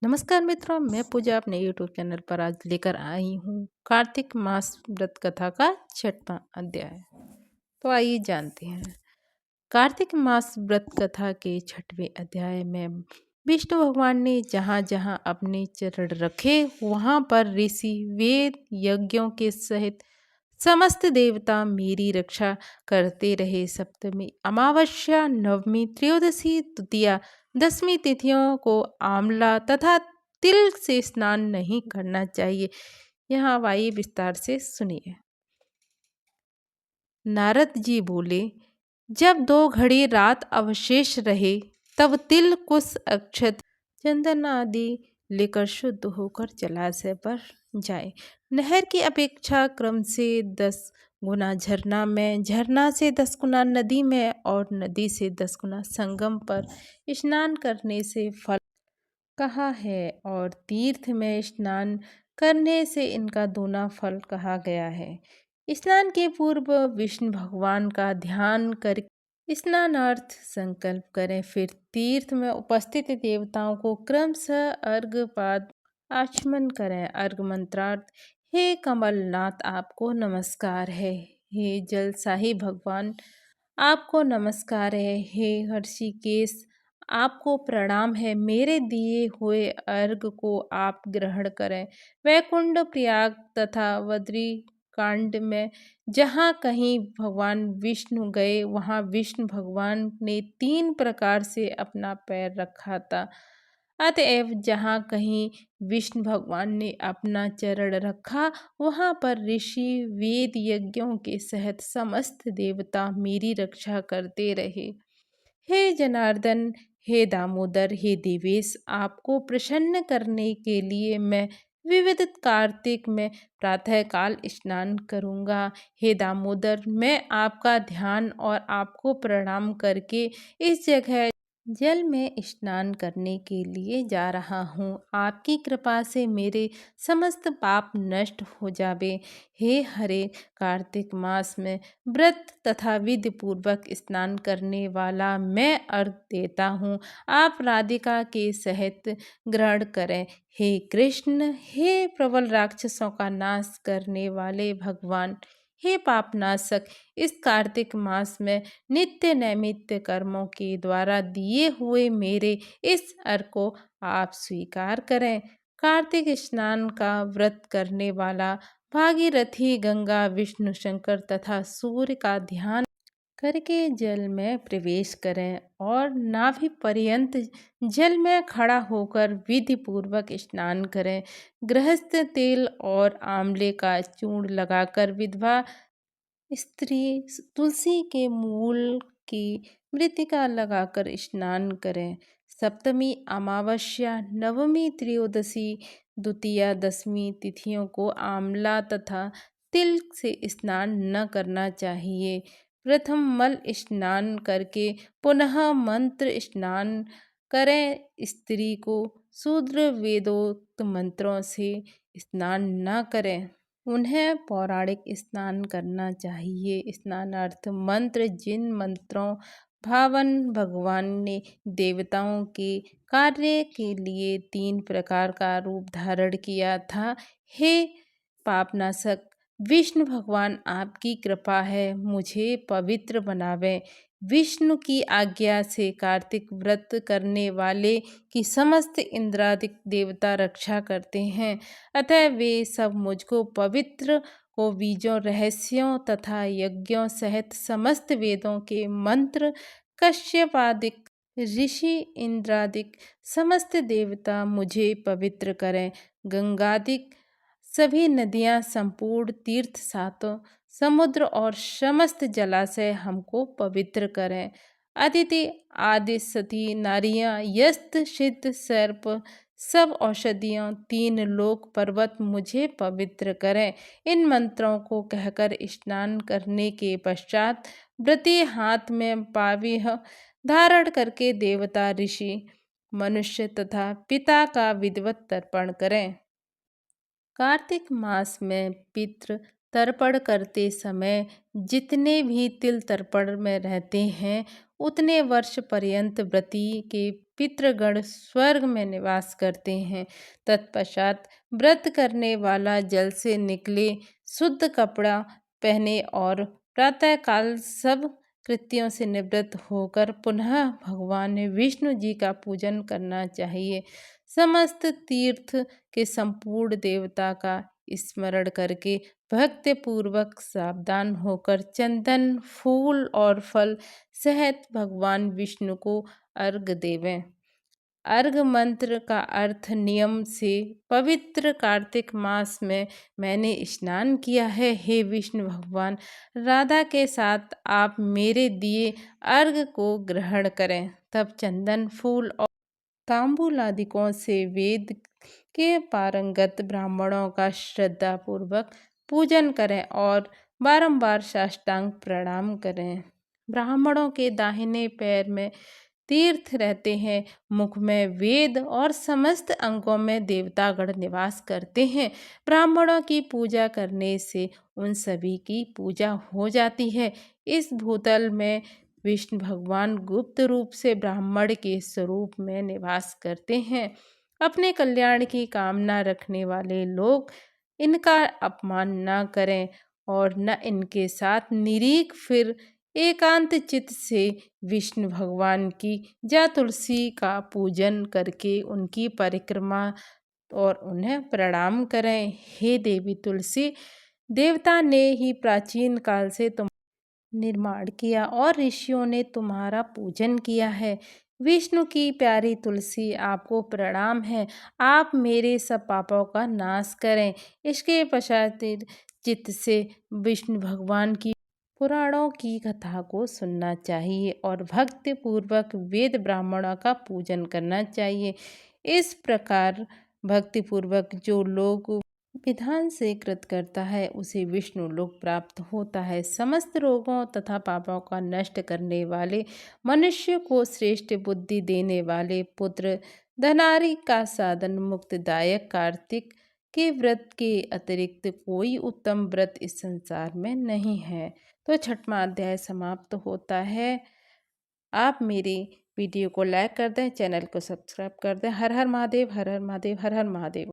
नमस्कार मित्रों, मैं पूजा अपने यूट्यूब चैनल पर आज लेकर आई हूँ कार्तिक मास व्रत कथा का छठवां अध्याय। तो आइए जानते हैं। कार्तिक मास व्रत कथा के छठवें अध्याय में विष्णु भगवान ने जहाँ जहाँ अपने चरण रखे वहाँ पर ऋषि वेद यज्ञों के सहित समस्त देवता मेरी रक्षा करते रहे। सप्तमी, अमावस्या, नवमी, त्रयोदशी, तृतीया, दसवीं तिथियों को आंवला तथा तिल से स्नान नहीं करना चाहिए। यहाँ आइए विस्तार से सुनिए। नारद जी बोले, जब 2 घड़ी रात अवशेष रहे तब तिल, कुश, अक्षत, चंदन आदि लेकर शुद्ध होकर जलाशय पर जाए। नहर की अपेक्षा क्रम से 10 गुना झरना में, झरना से 10 गुना नदी में और नदी से 10 गुना संगम पर स्नान करने से फल कहा है, और तीर्थ में स्नान करने से इनका दूना फल कहा गया है। स्नान के पूर्व विष्णु भगवान का ध्यान कर स्नानार्थ संकल्प करें, फिर तीर्थ में उपस्थित देवताओं को क्रमशः अर्घपाद आचमन करें। अर्घ मंत्रार्थ, हे कमलनाथ आपको नमस्कार है, हे जलसाही भगवान आपको नमस्कार है, हे हर्षिकेश आपको प्रणाम है, मेरे दिए हुए अर्घ को आप ग्रहण करें। वैकुंठ, प्रयाग तथा बद्री कांड में जहाँ कहीं भगवान विष्णु गए वहाँ विष्णु भगवान ने 3 प्रकार से अपना पैर रखा था। अतएव जहाँ कहीं विष्णु भगवान ने अपना चरण रखा वहाँ पर ऋषि वेद यज्ञों के सहित समस्त देवता मेरी रक्षा करते रहे। हे जनार्दन, हे दामोदर, हे देवेश, आपको प्रसन्न करने के लिए मैं विविध कार्तिक में प्रातःकाल स्नान करूंगा। हे दामोदर, मैं आपका ध्यान और आपको प्रणाम करके इस जगह जल में स्नान करने के लिए जा रहा हूँ। आपकी कृपा से मेरे समस्त पाप नष्ट हो जावे। हे हरे, कार्तिक मास में व्रत तथा विधि पूर्वक स्नान करने वाला मैं अर्घ देता हूँ। आप राधिका के सहित ग्रहण करें। हे कृष्ण, हे प्रबल राक्षसों का नाश करने वाले भगवान, हे पापनाशक, इस कार्तिक मास में नित्य नैमित्य कर्मों के द्वारा दिए हुए मेरे इस अर्घ को आप स्वीकार करें। कार्तिक स्नान का व्रत करने वाला भागीरथी गंगा, विष्णु, शंकर तथा सूर्य का ध्यान करके जल में प्रवेश करें और नाभि पर्यंत जल में खड़ा होकर विधि पूर्वक स्नान करें। गृहस्थ तेल और आंवले का चूर्ण लगाकर विधवा स्त्री तुलसी के मूल की मृतिका लगाकर स्नान करें। सप्तमी, अमावस्या, नवमी, त्रयोदशी, द्वितीया, दसवीं तिथियों को आंवला तथा तिल से स्नान न करना चाहिए। प्रथम मल स्नान करके पुनः मंत्र स्नान करें। स्त्री को शूद्र वेदोक्त मंत्रों से स्नान न करें। उन्हें पौराणिक स्नान करना चाहिए। स्नानार्थ मंत्र, जिन मंत्रों भावन भगवान ने देवताओं के कार्य के लिए 3 प्रकार का रूप धारण किया था। हे पापनाशक विष्णु भगवान, आपकी कृपा है, मुझे पवित्र बनावें। विष्णु की आज्ञा से कार्तिक व्रत करने वाले की समस्त इंद्रादिक देवता रक्षा करते हैं, अतः वे सब मुझको पवित्र को बीजों, रहस्यों तथा यज्ञों सहित समस्त वेदों के मंत्र, कश्यपादिक ऋषि, इंद्रादिक समस्त देवता मुझे पवित्र करें। गंगादिक सभी नदियाँ, संपूर्ण तीर्थ, सातों समुद्र और समस्त जलाशय हमको पवित्र करें। अदिति आदि सती नारियां, यस्त सिद्ध सर्प, सब औषधियों, 3 लोक पर्वत मुझे पवित्र करें। इन मंत्रों को कहकर स्नान करने के पश्चात व्रती हाथ में पाविह धारण करके देवता, ऋषि, मनुष्य तथा पिता का विधिवत तर्पण करें। कार्तिक मास में पितृ तर्पण करते समय जितने भी तिल तर्पण में रहते हैं उतने वर्ष पर्यंत व्रती के पितृगण स्वर्ग में निवास करते हैं। तत्पश्चात व्रत करने वाला जल से निकले शुद्ध कपड़ा पहने और प्रातःकाल सब कृत्यों से निवृत्त होकर पुनः भगवान विष्णु जी का पूजन करना चाहिए। समस्त तीर्थ के संपूर्ण देवता का स्मरण करके भक्ति पूर्वक सावधान होकर चंदन फूल और फल सहित भगवान विष्णु को अर्घ देवें। अर्घ मंत्र का अर्थ नियम से पवित्र कार्तिक मास में मैंने स्नान किया है। हे विष्णु भगवान, राधा के साथ आप मेरे दिए अर्घ को ग्रहण करें। तब चंदन फूल और तांबूल आदिकों से वेद के पारंगत ब्राह्मणों का श्रद्धापूर्वक पूजन करें और बारंबार साष्टांग प्रणाम करें। ब्राह्मणों के दाहिने पैर में तीर्थ रहते हैं, मुख में वेद और समस्त अंगों में देवतागण निवास करते हैं। ब्राह्मणों की पूजा करने से उन सभी की पूजा हो जाती है। इस भूतल में विष्णु भगवान गुप्त रूप से ब्राह्मण के स्वरूप में निवास करते हैं। अपने कल्याण की कामना रखने वाले लोग इनका अपमान न करें और न इनके साथ निरीक फिर एकांत चित्त से विष्णु भगवान की या तुलसी का पूजन करके उनकी परिक्रमा और उन्हें प्रणाम करें। हे देवी तुलसी, देवता ने ही प्राचीन काल से तुम निर्माण किया और ऋषियों ने तुम्हारा पूजन किया है। विष्णु की प्यारी तुलसी, आपको प्रणाम है। आप मेरे सब पापों का नाश करें। इसके पश्चात चित्त से विष्णु भगवान की पुराणों की कथा को सुनना चाहिए और भक्ति पूर्वक वेद ब्राह्मणों का पूजन करना चाहिए। इस प्रकार भक्ति पूर्वक जो लोग विधान से कृत करता है उसे विष्णु लोक प्राप्त होता है। समस्त रोगों तथा पापों का नष्ट करने वाले, मनुष्य को श्रेष्ठ बुद्धि देने वाले, पुत्र धनारी का साधन, मुक्तिदायक कार्तिक के व्रत के अतिरिक्त कोई उत्तम व्रत इस संसार में नहीं है। तो छठवां अध्याय समाप्त होता है। आप मेरी वीडियो को लाइक कर दें, चैनल को सब्सक्राइब कर दें। हर हर महादेव, हर हर महादेव, हर हर महादेव।